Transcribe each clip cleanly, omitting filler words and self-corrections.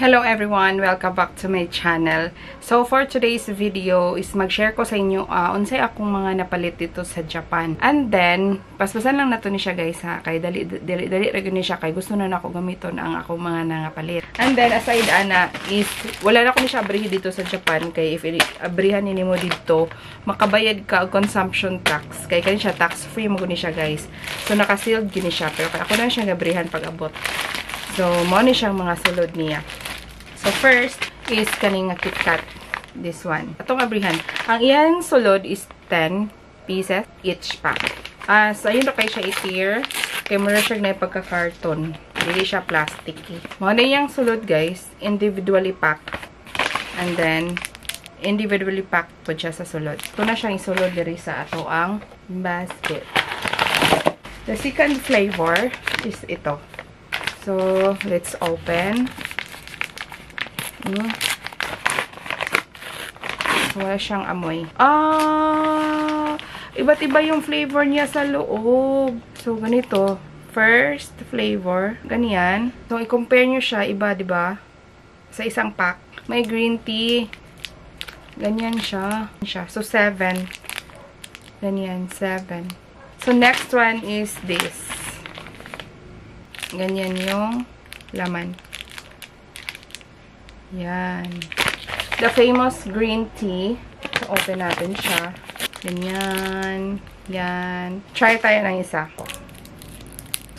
Hello everyone! Welcome back to my channel. So for today's video is mag-share ko sa inyo unsay akong mga napalit dito sa Japan. And then, paspasan lang nato ni siya guys ha. Kay dali ni siya kay gusto na nako gamiton ang akong mga nangapalit. And then aside ana is wala na ko ni siya abrihi dito sa Japan kay if abrihan ni mo dito makabayad ka og consumption tax. Kay kani siya tax free mo ni siya guys. So naka-sealed gini siya pero ako na siya gabrihan pag abot. So mo ni siyang mga sulod niya. So, first is kaning KitKat. This one. Atong abrihan. Ang iyang sulod is 10 pieces each pack. So, ayun na kayo siya i-tear. Kaya muna siya na pagka-carton. Hindi siya plastic. Mga na iyang sulod, guys. Individually packed. And then, individually packed po siya sa sulod. Ito na siyang isulod diri sa ato ang basket. The second flavor is ito. So, let's open. Wala siyang amoy. Iba't iba yung flavor niya sa loob. So, ganito. First flavor. Ganyan. So, i-compare nyo siya. Iba, diba? Sa isang pack. May green tea. Ganyan siya. So, 7. Ganyan, 7. So, next one is this. Ganyan yung laman. Yan. The famous green tea. So, open natin siya. Ganyan. Yan. Try tayo ng isa.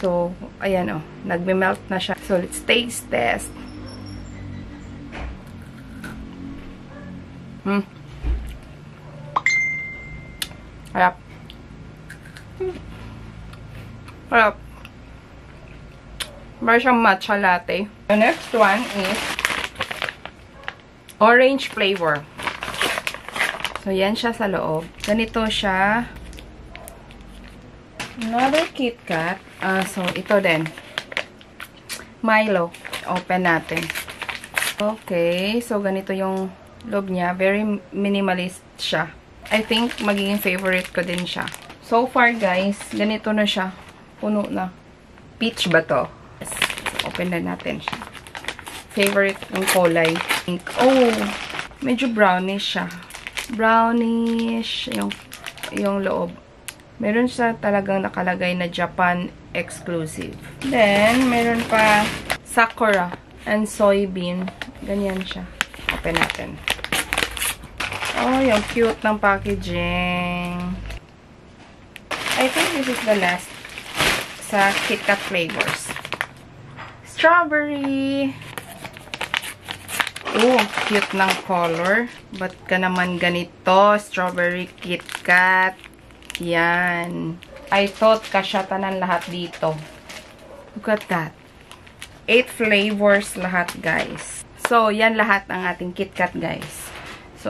So, ayan o. Nagme-melt na siya. So, let's taste test. Harap. Harap. Para siyang matcha latte. The next one is orange flavor. So, yan siya sa loob. Ganito siya. Another KitKat. So, ito din. Milo. Open natin. Okay. So, ganito yung loob niya. Very minimalist siya. I think magiging favorite ko din siya. So far, guys, ganito na siya. Puno na. Peach ba to? Yes. So, open na natin siya. Favorite yung kulay. Pink. Oh, medyo brownish siya. Brownish yung loob. Meron siya talagang nakalagay na Japan exclusive. Then, meron pa Sakura and soybean. Ganyan siya. Open natin. Oh, yung cute ng packaging. I think this is the last sa KitKat flavors. Strawberry. Oh, cute ng color. Ba't ka naman ganito? Strawberry KitKat. Yan. I thought kasyatanan lahat dito. Look at that. 8 flavors lahat, guys. So, yan lahat ang ating KitKat, guys.